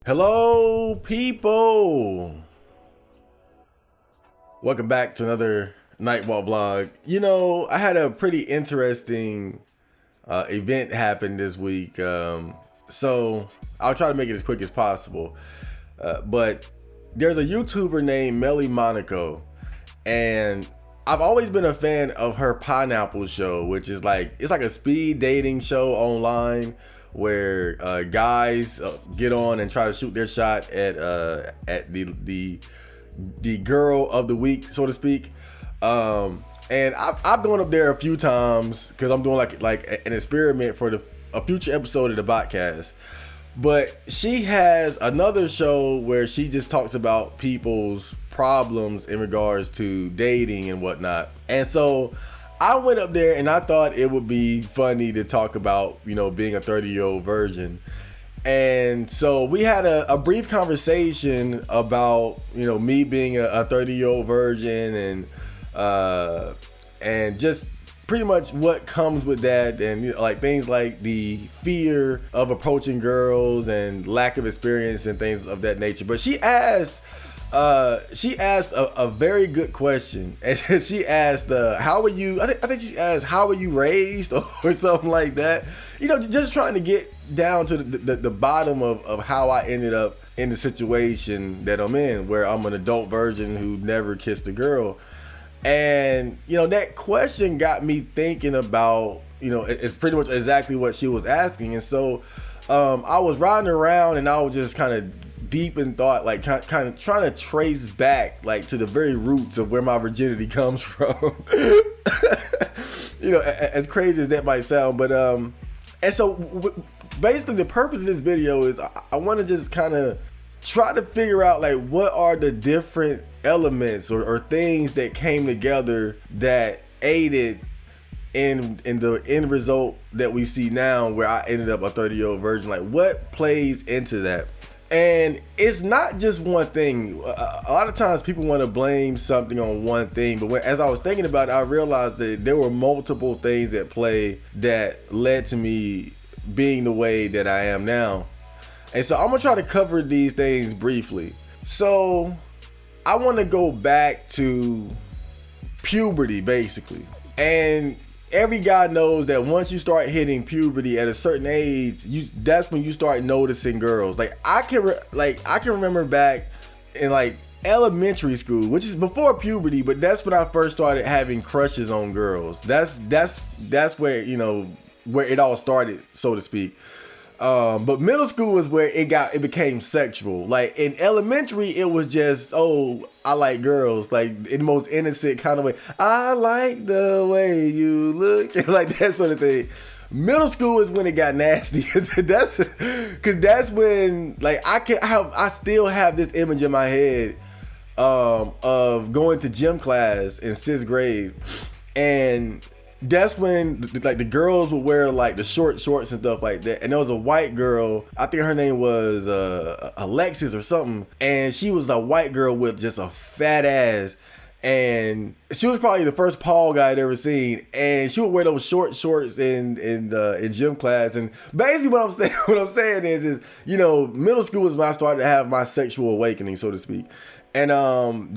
Hello, people. Welcome back to another Nightwalk vlog. I had a pretty interesting event happen this week. So I'll try to make it as quick as possible. But there's a YouTuber named Melly Monaco, and I've always been a fan of her Pineapple Show, which is it's like a speed dating show online where guys get on and try to shoot their shot at the girl of the week, so to speak. And I've gone up there a few times because I'm doing like an experiment for a future episode of the podcast. But she has another show where she just talks about people's problems in regards to dating and whatnot. And so I went up there and I thought it would be funny to talk about, being a 30-year-old virgin. And so we had a brief conversation about, me being a 30-year-old virgin and just pretty much what comes with that, and things like the fear of approaching girls and lack of experience and things of that nature. But she asked a very good question, and she asked, how were you? I think she asked, how were you raised, or something like that. Just trying to get down to the bottom of how I ended up in the situation that I'm in, where I'm an adult virgin who never kissed a girl. And that question got me thinking about, it's pretty much exactly what she was asking. And so I was riding around and I was just kind of deep in thought, kind of trying to trace back to the very roots of where my virginity comes from. As crazy as that might sound, but and so basically the purpose of this video is I want to just kind of try to figure out what are the different elements or things that came together that aided in the end result that we see now, where I ended up a 30-year-old virgin. What plays into that? And it's not just one thing. A lot of times people want to blame something on one thing, but as I was thinking about it, I realized that there were multiple things at play that led to me being the way that I am now. And so I'm gonna try to cover these things briefly. So I want to go back to puberty, basically. And every guy knows that once you start hitting puberty at a certain age, that's when you start noticing girls. I can remember back in elementary school, which is before puberty, but that's when I first started having crushes on girls. That's where where it all started, so to speak. But middle school is where it became sexual. In elementary, it was just, oh, I like girls, in the most innocent kind of way. I like the way you look, that sort of thing. Middle school is when it got nasty. That's when I still have this image in my head of going to gym class in 6th grade, and that's when the girls would wear the short shorts and stuff like that. And there was a white girl, I think her name was Alexis or something, and she was a white girl with just a fat ass, and she was probably the first Paul guy I'd ever seen. And she would wear those short shorts in gym class. And basically what I'm saying is middle school is when I started to have my sexual awakening, so to speak. And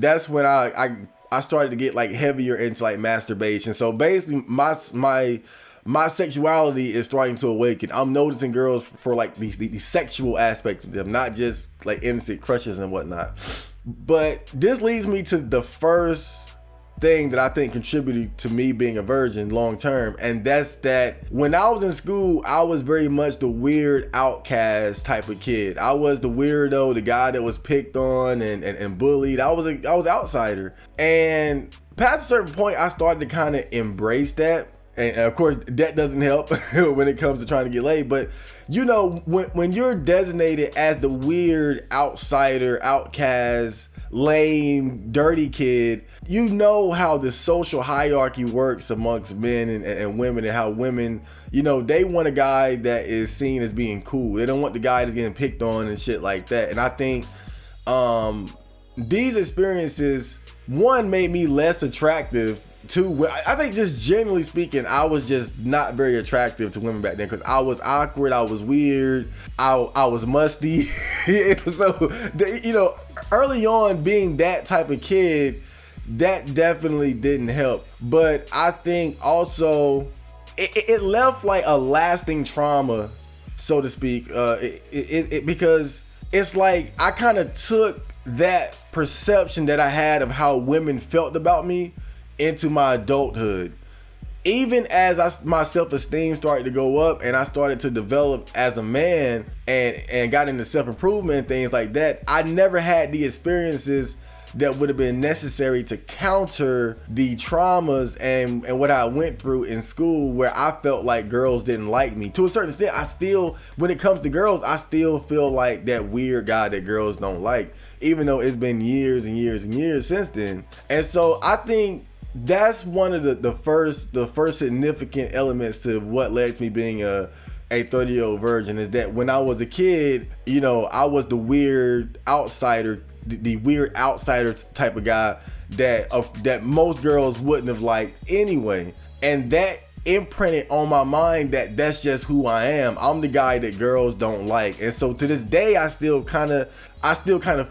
that's when I started to get heavier into masturbation. So basically my sexuality is starting to awaken. I'm noticing girls for the sexual aspects of them, not just innocent crushes and whatnot. But this leads me to the first thing that I think contributed to me being a virgin long term, and that's that when I was in school, I was very much the weird outcast type of kid. I was the weirdo, the guy that was picked on and bullied. I was outsider, and past a certain point, I started to kind of embrace that. And of course, that doesn't help when it comes to trying to get laid. But when you're designated as the weird outsider, outcast, lame, dirty kid, you know how the social hierarchy works amongst men and women, and how women, they want a guy that is seen as being cool. They don't want the guy that's getting picked on and shit like that. And I think these experiences, one, made me less attractive too. I think just generally speaking, I was just not very attractive to women back then because I was awkward, I was weird, I was musty. So, you know, early on being that type of kid, that definitely didn't help. But I think also it left like a lasting trauma, so to speak, because it's like I kind of took that perception that I had of how women felt about me into my adulthood. Even as my self-esteem started to go up and I started to develop as a man and got into self-improvement and things like that, I never had the experiences that would have been necessary to counter the traumas and what I went through in school, where I felt like girls didn't like me. To a certain extent, I still, when it comes to girls, I still feel like that weird guy that girls don't like, even though it's been years and years and years since then. And so I think that's one of the first significant elements to what led to me being a 30-year-old virgin, is that when I was a kid, you know, I was the weird outsider, the weird outsider type of guy that most girls wouldn't have liked anyway. And that imprinted on my mind that that's just who I am. I'm the guy that girls don't like. And so to this day, I still kind of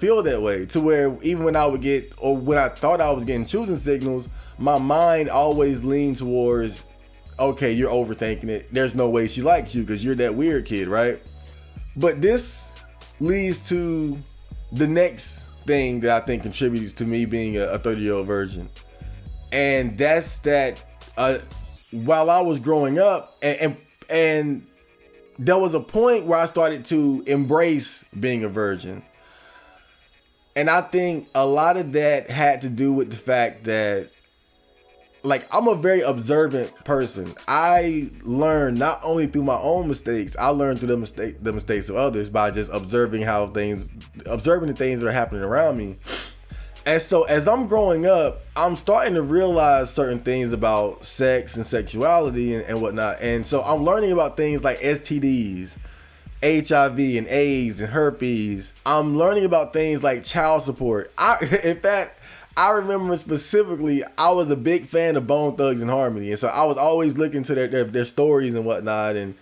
feel that way, to where even when I would get, or when I thought I was getting choosing signals, my mind always leaned towards, okay, you're overthinking it. There's no way she likes you because you're that weird kid, right? But this leads to the next thing that I think contributes to me being a 30-year-old virgin. And that's that while I was growing up, and there was a point where I started to embrace being a virgin. And I think a lot of that had to do with the fact that, like, I'm a very observant person. I learn not only through my own mistakes, I learn through the mistakes of others by just observing the things that are happening around me. And so as I'm growing up, I'm starting to realize certain things about sex and sexuality and whatnot. And so I'm learning about things like STDs, HIV and AIDS and herpes. I'm learning about things like child support. In fact, I remember specifically, I was a big fan of Bone Thugs and Harmony. And so I was always looking to their stories and whatnot. And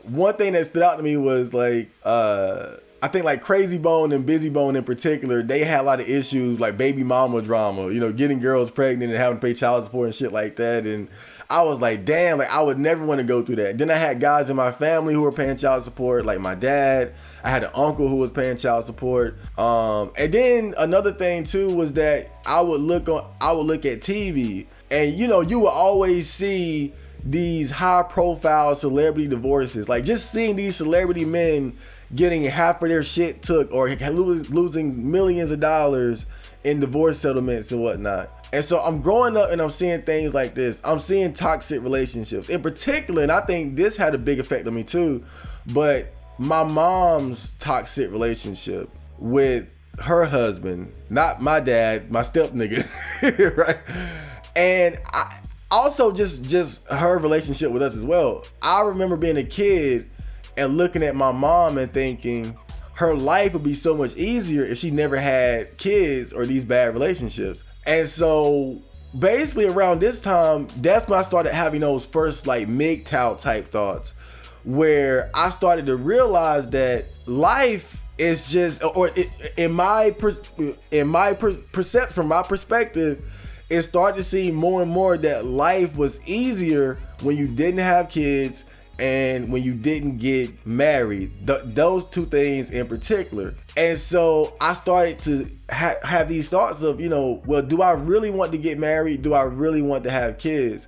one thing that stood out to me was like, I think like Crazy Bone and Busy Bone in particular, they had a lot of issues like baby mama drama, you know, getting girls pregnant and having to pay child support and shit like that. And I was like, damn, like I would never want to go through that. Then I had guys in my family who were paying child support, like my dad. I had an uncle who was paying child support. And then another thing too was that I would look at TV, and you know, you would always see these high profile celebrity divorces, like just seeing these celebrity men getting half of their shit took or losing millions of dollars in divorce settlements and whatnot. And so I'm growing up and I'm seeing things like this. I'm seeing toxic relationships in particular, and I think this had a big effect on me too, but my mom's toxic relationship with her husband, not my dad, my step nigga, right? And I also just her relationship with us as well. I remember being a kid and looking at my mom and thinking her life would be so much easier if she never had kids or these bad relationships. And so basically around this time, that's when I started having those first like MGTOW type thoughts, where I started to realize that life is just, or in my perception, from my perspective, it started to see more and more that life was easier when you didn't have kids and when you didn't get married, those two things in particular. And so I started to have these thoughts of, you know, well, do I really want to get married? Do I really want to have kids?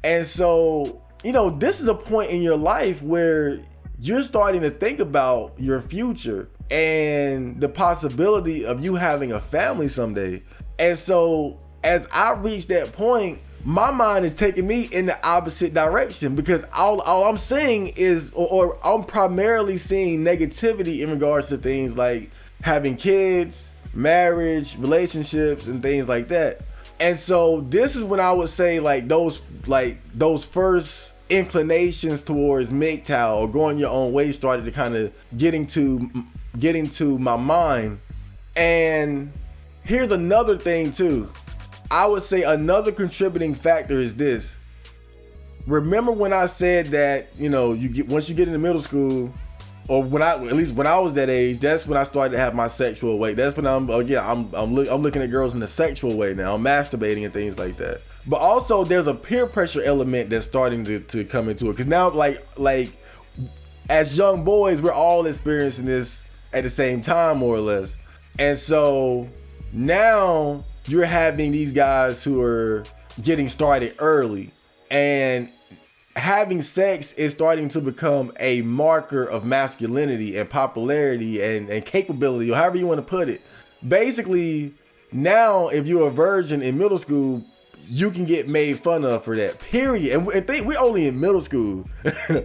And so, you know, this is a point in your life where you're starting to think about your future and the possibility of you having a family someday. And so as I reach that point, my mind is taking me in the opposite direction, because all I'm seeing is, or I'm primarily seeing negativity in regards to things like having kids, marriage, relationships, and things like that. And so this is when I would say like those first inclinations towards MGTOW or going your own way started to kind of get into my mind. And here's another thing too. I would say another contributing factor is this. Remember when I said that, you know, once you get into middle school, or at least when I was that age, that's when I started to have my sexual way. That's when I'm looking at girls in a sexual way now. I'm masturbating and things like that. But also there's a peer pressure element that's starting to come into it. Cause now like as young boys, we're all experiencing this at the same time, more or less. And so now you're having these guys who are getting started early, and having sex is starting to become a marker of masculinity and popularity and capability, or however you want to put it. Basically, now if you're a virgin in middle school, you can get made fun of for that, period. And we're only in middle school and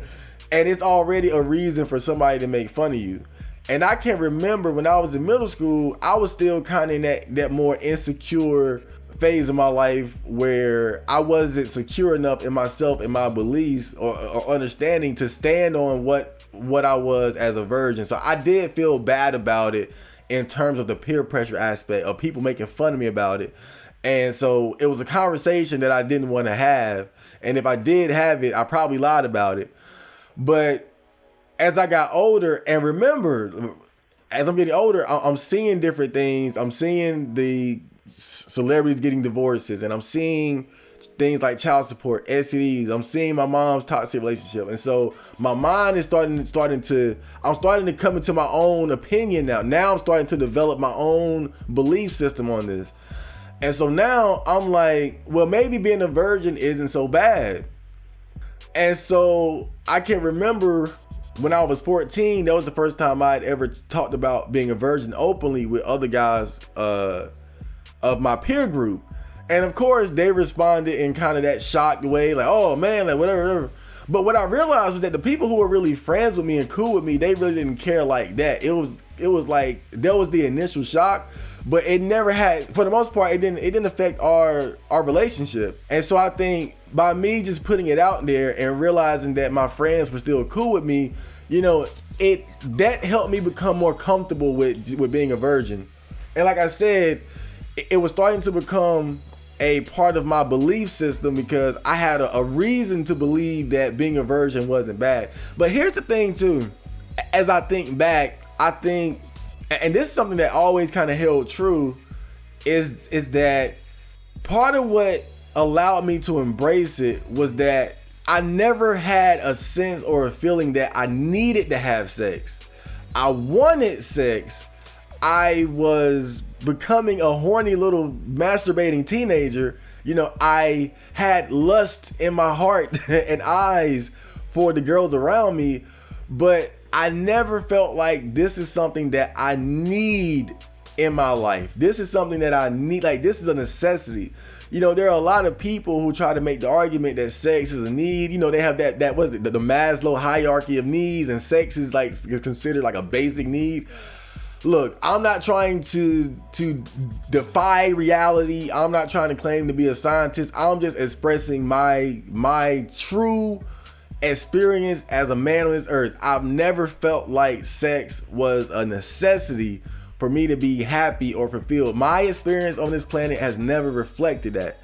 it's already a reason for somebody to make fun of you. And I can remember when I was in middle school, I was still kind of in that more insecure phase of my life where I wasn't secure enough in myself and my beliefs or understanding to stand on what I was as a virgin. So I did feel bad about it in terms of the peer pressure aspect of people making fun of me about it. And so it was a conversation that I didn't want to have. And if I did have it, I probably lied about it. But as I got older, and remember, as I'm getting older, I'm seeing different things. I'm seeing the celebrities getting divorces, and I'm seeing things like child support, STDs. I'm seeing my mom's toxic relationship. And so my mind is starting to come into my own opinion now. Now I'm starting to develop my own belief system on this. And so now I'm like, well, maybe being a virgin isn't so bad. And so I can remember when I was 14, that was the first time I'd ever talked about being a virgin openly with other guys of my peer group. And of course, they responded in kind of that shocked way, like, oh man, like whatever. But what I realized was that the people who were really friends with me and cool with me, they really didn't care like that. It was like, there was the initial shock, but it never had, for the most part, it didn't affect our relationship. And so I think by me just putting it out there and realizing that my friends were still cool with me, you know, that helped me become more comfortable with being a virgin. And like I said, it was starting to become a part of my belief system because I had a reason to believe that being a virgin wasn't bad. But here's the thing too, as I think back, I think, and this is something that always kind of held true, is that part of what allowed me to embrace it was that I never had a sense or a feeling that I needed to have sex. I wanted sex. I was becoming a horny little masturbating teenager. You know, I had lust in my heart and eyes for the girls around me, but I never felt like this is something that I need in my life. This is something that I need, like this is a necessity. You know, there are a lot of people who try to make the argument that sex is a need. You know, they have that was the Maslow hierarchy of needs, and sex is like considered like a basic need. Look, I'm not trying to defy reality. I'm not trying to claim to be a scientist. I'm just expressing my true experience as a man on this earth. I've never felt like sex was a necessity for me to be happy or fulfilled. My experience on this planet has never reflected that.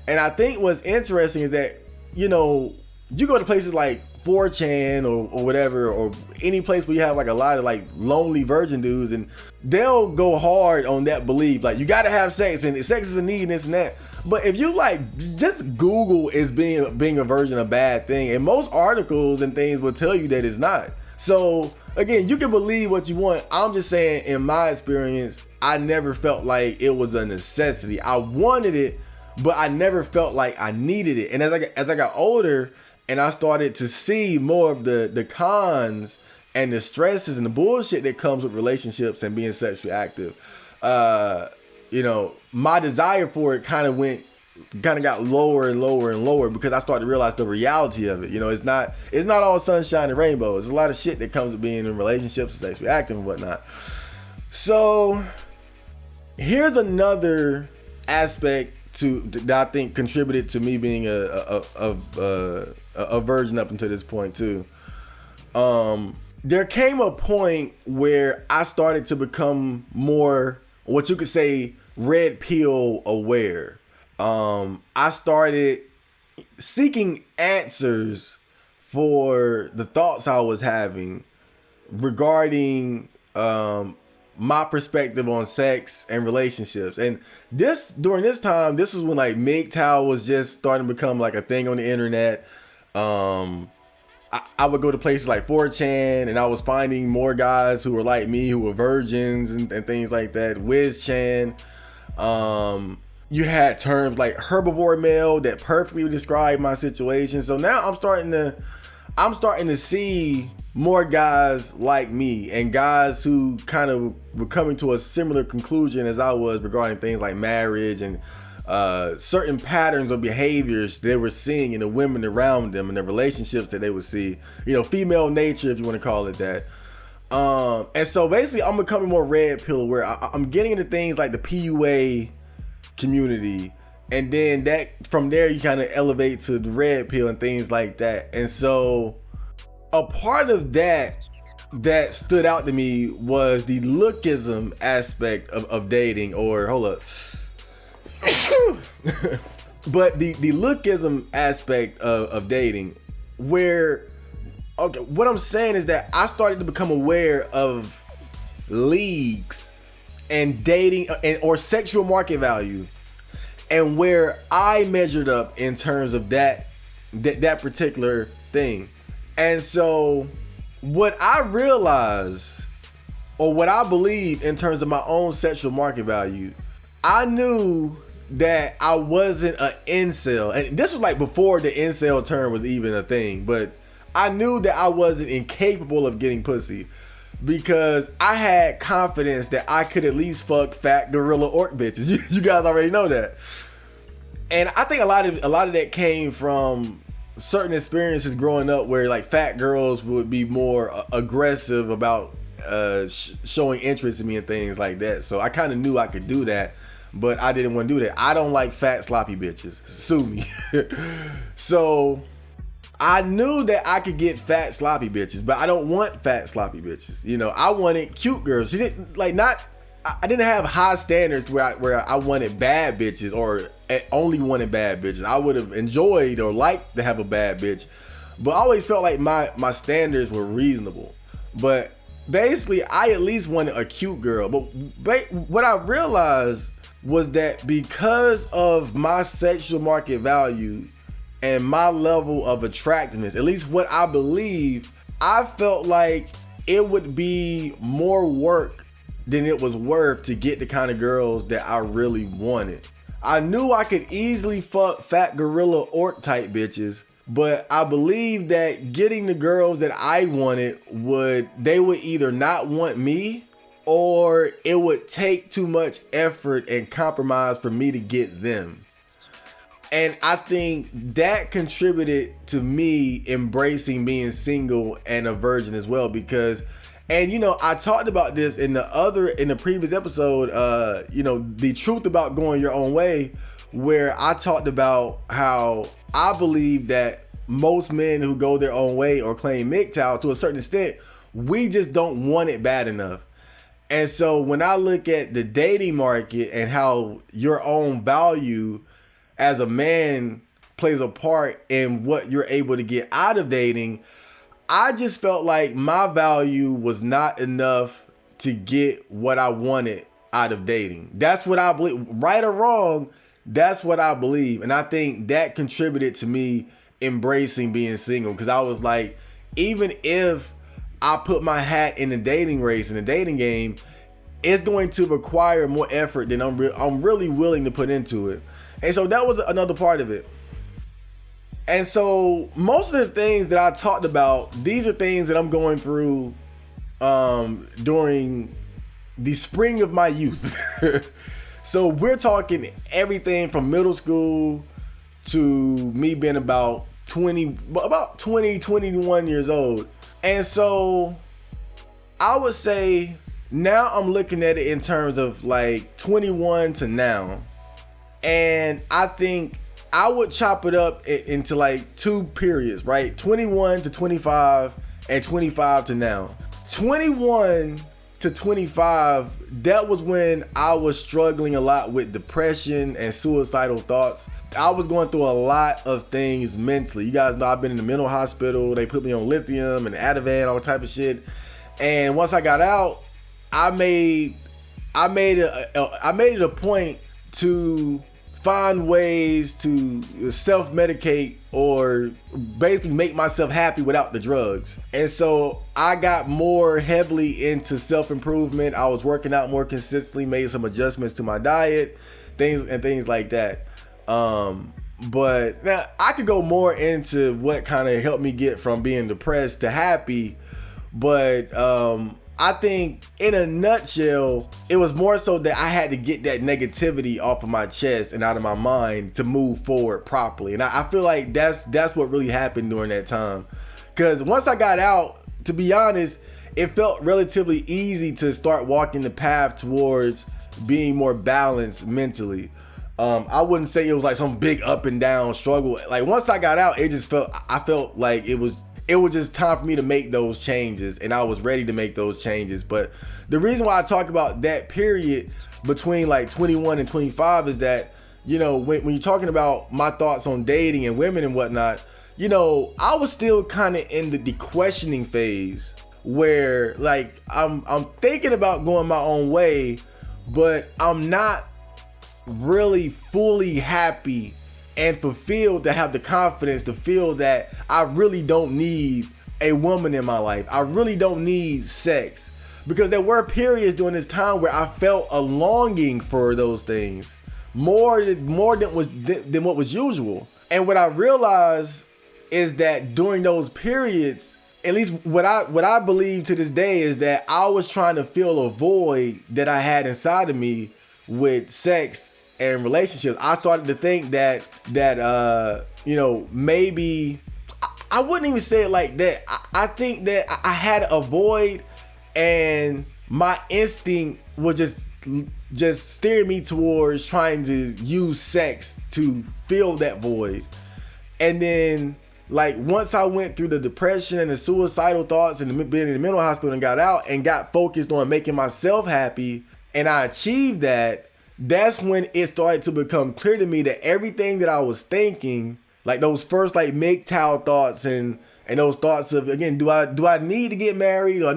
And I think what's interesting is that, you know, you go to places like 4chan or whatever, or any place where you have like a lot of like lonely virgin dudes, and they'll go hard on that belief. Like, you gotta have sex, and sex is a need, and this and that. But if you like just Google is being a virgin a bad thing, and most articles and things will tell you that it's not. So again, you can believe what you want. I'm just saying, in my experience, I never felt like it was a necessity. I wanted it, but I never felt like I needed it. And as I got older and I started to see more of the cons and the stresses and the bullshit that comes with relationships and being sexually active, you know, my desire for it kind of got lower and lower and lower, because I started to realize the reality of it. You know, it's not all sunshine and rainbows. There's a lot of shit that comes with being in relationships and sexually active and whatnot. So here's another aspect that I think contributed to me being a virgin up until this point too. There came a point where I started to become more, what you could say, red pill aware. I started seeking answers for the thoughts I was having regarding my perspective on sex and relationships. And during this time, this was when like MGTOW was just starting to become like a thing on the internet. I would go to places like 4chan, and I was finding more guys who were like me, who were virgins and things like that. WizChan. You had terms like herbivore male that perfectly describe my situation. So now I'm starting to see more guys like me, and guys who kind of were coming to a similar conclusion as I was regarding things like marriage and certain patterns of behaviors they were seeing in the women around them and the relationships that they would see, female nature, if you want to call it that. And so basically I'm becoming more red pill, where I'm getting into things like the PUA community, and then that from there you kind of elevate to the red pill and things like that. And so a part of that stood out to me was the lookism aspect of dating, or hold up. But the lookism aspect of dating, where, okay, what I'm saying is that I started to become aware of leagues and dating or sexual market value, and where I measured up in terms of that particular thing. And so what I realized, or what I believe in terms of my own sexual market value, I knew that I wasn't an incel. And this was like before the incel term was even a thing, but I knew that I wasn't incapable of getting pussy, because I had confidence that I could at least fuck fat gorilla orc bitches. You guys already know that. And I think a lot of that came from certain experiences growing up, where like fat girls would be more aggressive about showing interest in me and things like that. So I kind of knew I could do that, but I didn't want to do that. I don't like fat sloppy bitches. Sue me. So I knew that I could get fat sloppy bitches, but I don't want fat sloppy bitches. I wanted cute girls. She didn't like not. I didn't have high standards where I wanted bad bitches, or only wanted bad bitches. I would have enjoyed or liked to have a bad bitch, but I always felt like my standards were reasonable. But basically, I at least wanted a cute girl. But what I realized was that because of my sexual market value and my level of attractiveness, at least what I believe, I felt like it would be more work than it was worth to get the kind of girls that I really wanted. I knew I could easily fuck fat gorilla orc type bitches, but I believed that getting the girls that I wanted they would either not want me, or it would take too much effort and compromise for me to get them. And I think that contributed to me embracing being single and a virgin as well, because, and I talked about this in the previous episode, the truth about going your own way, where I talked about how I believe that most men who go their own way or claim MGTOW, to a certain extent, we just don't want it bad enough. And so when I look at the dating market and how your own value as a man plays a part in what you're able to get out of dating, I just felt like my value was not enough to get what I wanted out of dating. That's what I believe. Right or wrong, that's what I believe. And I think that contributed to me embracing being single, because I was like, even if I put my hat in the dating race, in the dating game, it's going to require more effort than I'm really willing to put into it. And so that was another part of it. And so most of the things that I talked about, these are things that I'm going through during the spring of my youth. So we're talking everything from middle school to me being about 21 years old. And so I would say now I'm looking at it in terms of like 21 to now. And I think I would chop it up into like two periods, right? 21 to 25 and 25 to now. 21 to 25, that was when I was struggling a lot with depression and suicidal thoughts. I was going through a lot of things mentally. You guys know I've been in the mental hospital. They put me on lithium and Ativan, all type of shit. And once I got out, I made it a point to find ways to self-medicate or basically make myself happy without the drugs. And so I got more heavily into self-improvement. I was working out more consistently, made some adjustments to my diet, things like that. But now I could go more into what kind of helped me get from being depressed to happy. But I think in a nutshell, it was more so that I had to get that negativity off of my chest and out of my mind to move forward properly. And I feel like that's what really happened during that time. Because once I got out, to be honest, it felt relatively easy to start walking the path towards being more balanced mentally. I wouldn't say it was like some big up and down struggle. Like once I got out, I felt like it was just time for me to make those changes, and I was ready to make those changes. But the reason why I talk about that period between like 21 and 25 is that, you know, when you're talking about my thoughts on dating and women and whatnot, you know, I was still kind of in the questioning phase where like I'm thinking about going my own way, but I'm not really fully happy and fulfilled to have the confidence to feel that I really don't need a woman in my life. I really don't need sex, because there were periods during this time where I felt a longing for those things more than what was usual. And what I realized is that during those periods, at least what I believe to this day, is that I was trying to fill a void that I had inside of me with sex and relationships. I started to think that you know, maybe I wouldn't even say it like that. I think that I had a void, and my instinct was just steer me towards trying to use sex to fill that void. And then like once I went through the depression and the suicidal thoughts and being in the mental hospital and got out and got focused on making myself happy, and I achieved that, that's when it started to become clear to me that everything that I was thinking, like those first like MGTOW thoughts and those thoughts of, again, do I need to get married, or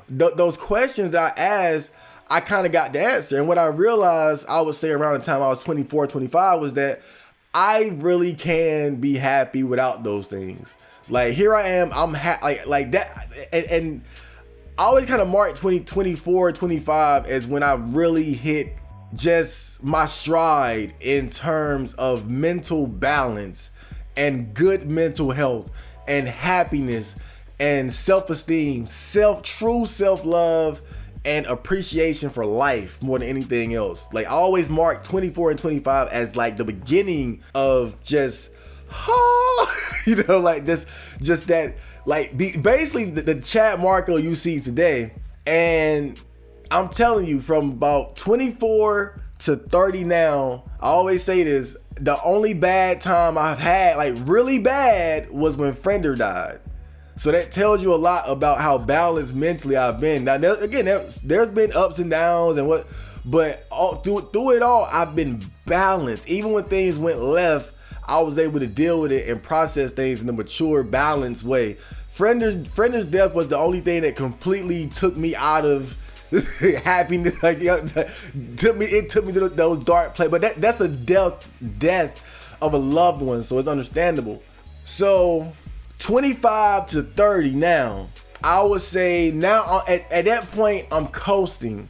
those questions that I asked, I kind of got the answer. And what I realized, I would say around the time I was 24, 25, was that I really can be happy without those things. Like here I am, I'm like that, and I always kind of mark 24, 25 as when I really hit just my stride in terms of mental balance and good mental health and happiness and self-esteem, true self-love and appreciation for life more than anything else. Like I always mark 24 and 25 as like the beginning of just, you know, like just that, like basically the Chad Marco you see today. And I'm telling you, from about 24 to 30 now, I always say this, the only bad time I've had, like really bad, was when Fender died. So that tells you a lot about how balanced mentally I've been. Now, there's been ups and downs but all through it all, I've been balanced. Even when things went left, I was able to deal with it and process things in a mature, balanced way. Frender's death was the only thing that completely took me out of happiness. Like it took me to those dark places. But that's a death of a loved one, so it's understandable. So 25 to 30 now, I would say now at that point I'm coasting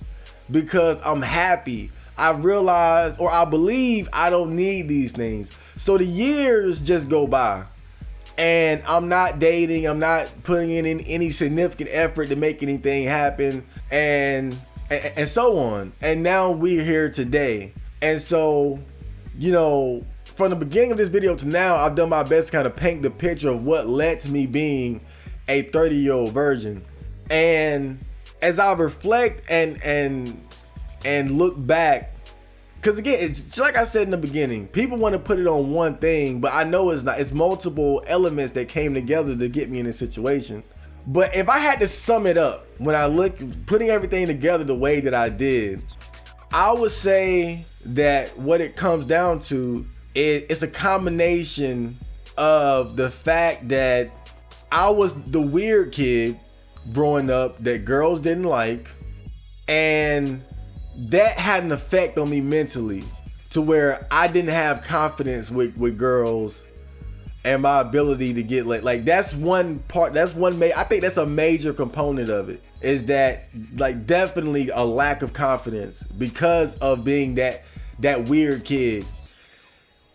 because I'm happy. I realize, or I believe, I don't need these things. So the years just go by, and I'm not dating, I'm not putting in any significant effort to make anything happen, and so on. And now we're here today. And so, you know, from the beginning of this video to now, I've done my best to kind of paint the picture of what led to me being a 30-year-old virgin. And as I reflect and look back, because again, it's just like I said in the beginning, people want to put it on one thing, but I know it's not. It's multiple elements that came together to get me in this situation. But if I had to sum it up, when I look, putting everything together the way that I did, I would say that what it comes down to is it's a combination of the fact that I was the weird kid growing up that girls didn't like, and that had an effect on me mentally to where I didn't have confidence with girls and my ability to get like that's one part, I think that's a major component of it, is that like definitely a lack of confidence because of being that weird kid.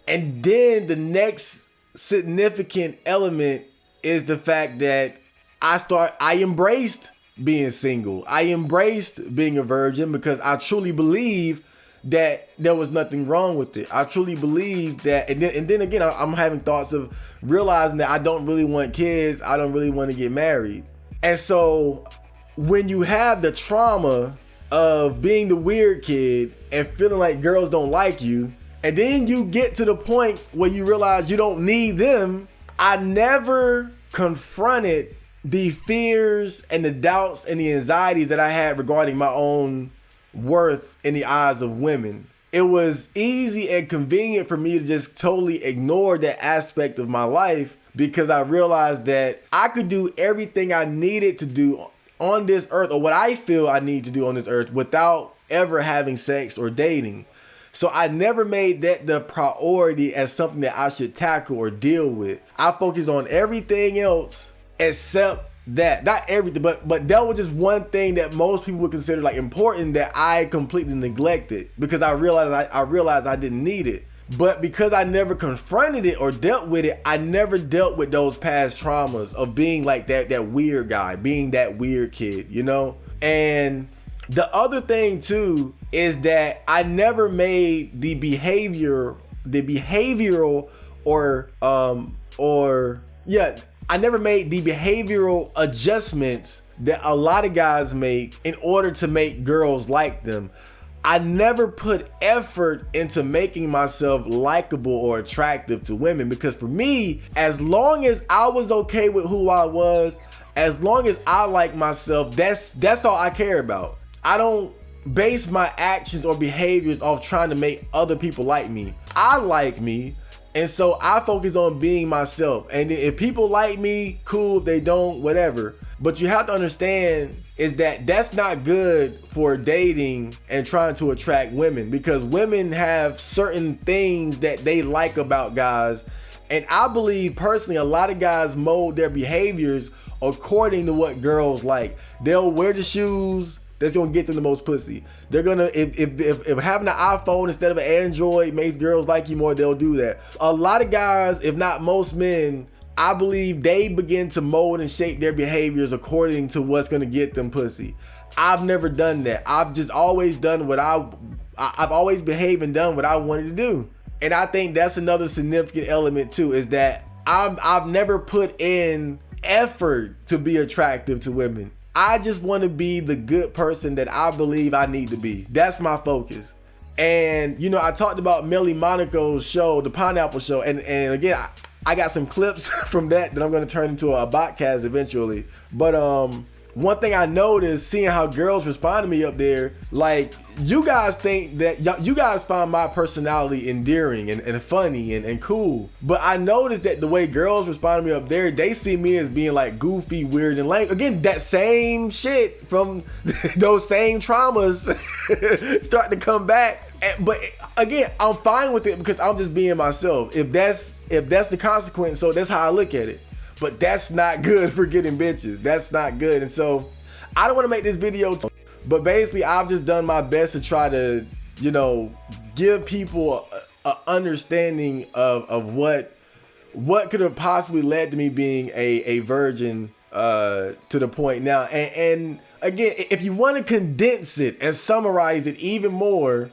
And then the next significant element is the fact that I embraced being single. I embraced being a virgin because I truly believe that there was nothing wrong with it. I truly believe that, and then again, I'm having thoughts of realizing that I don't really want kids. I don't really want to get married. And so when you have the trauma of being the weird kid and feeling like girls don't like you, and then you get to the point where you realize you don't need them, I never confronted the fears and the doubts and the anxieties that I had regarding my own worth in the eyes of women. It was easy and convenient for me to just totally ignore that aspect of my life because I realized that I could do everything I needed to do on this earth, or what I feel I need to do on this earth, without ever having sex or dating. So I never made that the priority as something that I should tackle or deal with. I focused on everything else except that. Not everything, but that was just one thing that most people would consider like important that I completely neglected because I realized I didn't need it. But because I never confronted it or dealt with it, I never dealt with those past traumas of being like that weird guy, being that weird kid, you know? And the other thing too is that I never made the behavioral I never made the behavioral adjustments that a lot of guys make in order to make girls like them. I never put effort into making myself likable or attractive to women, because for me, as long as I was okay with who I was, as long as I like myself, that's all I care about. I don't base my actions or behaviors off trying to make other people like me. I like me, and so I focus on being myself. And if people like me, cool. If they don't, whatever. But you have to understand is that that's not good for dating and trying to attract women, because women have certain things that they like about guys. And I believe personally, a lot of guys mold their behaviors according to what girls like. They'll wear the shoes that's gonna get them the most pussy. They're gonna, if having an iPhone instead of an Android makes girls like you more, they'll do that. A lot of guys, if not most men, I believe they begin to mold and shape their behaviors according to what's gonna get them pussy. I've never done that. I've just always done what I've always behaved and done what I wanted to do. And I think that's another significant element too, is that I've never put in effort to be attractive to women. I just want to be the good person that I believe I need to be. That's my focus. And you know, I talked about Melly Monaco's show, the Pineapple Show, and again, I got some clips from that I'm going to turn into a podcast eventually. But one thing I noticed, seeing how girls respond to me up there, like, you guys think that you guys find my personality endearing and funny and cool. But I noticed that the way girls respond to me up there, they see me as being like goofy, weird, and lame. Again, that same shit from those same traumas start to come back. But again, I'm fine with it because I'm just being myself. If that's the consequence, so that's how I look at it. But that's not good for getting bitches. That's not good. And so I don't want to make this video, but basically I've just done my best to try to, you know, give people a understanding of what could have possibly led to me being a virgin to the point now. And again, if you want to condense it and summarize it even more,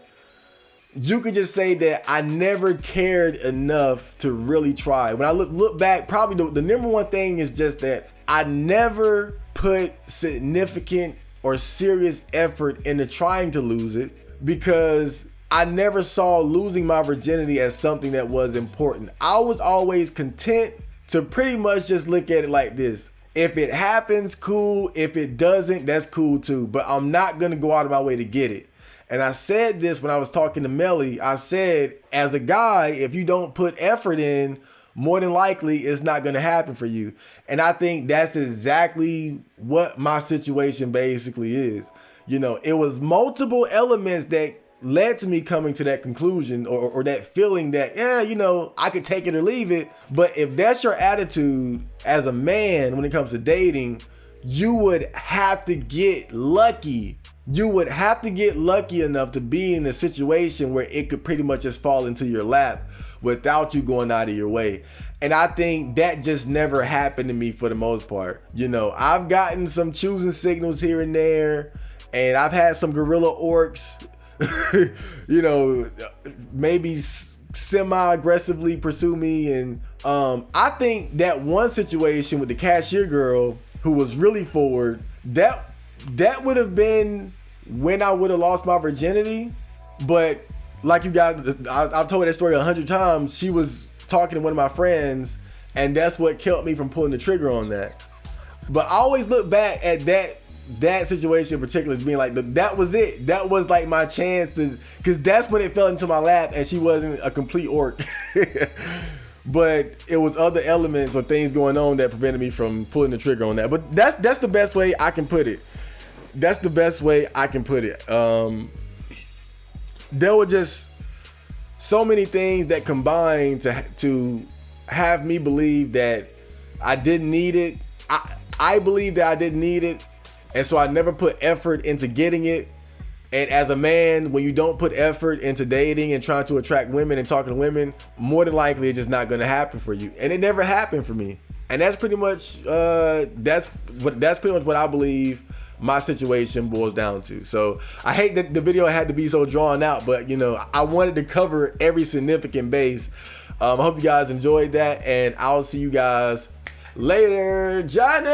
you could just say that I never cared enough to really try. When I look back, probably the number one thing is just that I never put significant or serious effort into trying to lose it, because I never saw losing my virginity as something that was important. I was always content to pretty much just look at it like this. If it happens, cool. If it doesn't, that's cool too. But I'm not going to go out of my way to get it. And I said this when I was talking to Melly. I said, as a guy, if you don't put effort in, more than likely it's not going to happen for you. And I think that's exactly what my situation basically is. You know, it was multiple elements that led to me coming to that conclusion or that feeling that, yeah, you know, I could take it or leave it. But if that's your attitude as a man when it comes to dating, you would have to get lucky. You would have to get lucky enough to be in a situation where it could pretty much just fall into your lap without you going out of your way. And I think that just never happened to me for the most part. You know, I've gotten some choosing signals here and there, and I've had some gorilla orcs, you know, maybe semi-aggressively pursue me. And I think that one situation with the cashier girl who was really forward, that would have been when I would have lost my virginity. But like you guys, I've told that story 100 times. She was talking to one of my friends, and that's what kept me from pulling the trigger on that. But I always look back at that situation in particular as being like, that was it. That was like my chance to, because that's when it fell into my lap and she wasn't a complete orc. But it was other elements or things going on that prevented me from pulling the trigger on that. But that's the best way I can put it. That's the best way I can put it. There were just so many things that combined to have me believe that I didn't need it. I believe that I didn't need it. And so I never put effort into getting it. And as a man, when you don't put effort into dating and trying to attract women and talking to women, more than likely it's just not going to happen for you. And it never happened for me. And that's pretty much that's pretty much what I believe my situation boils down to. So I hate that the video had to be so drawn out, but you know, I wanted to cover every significant base. I hope you guys enjoyed that, and I'll see you guys later. Johnny.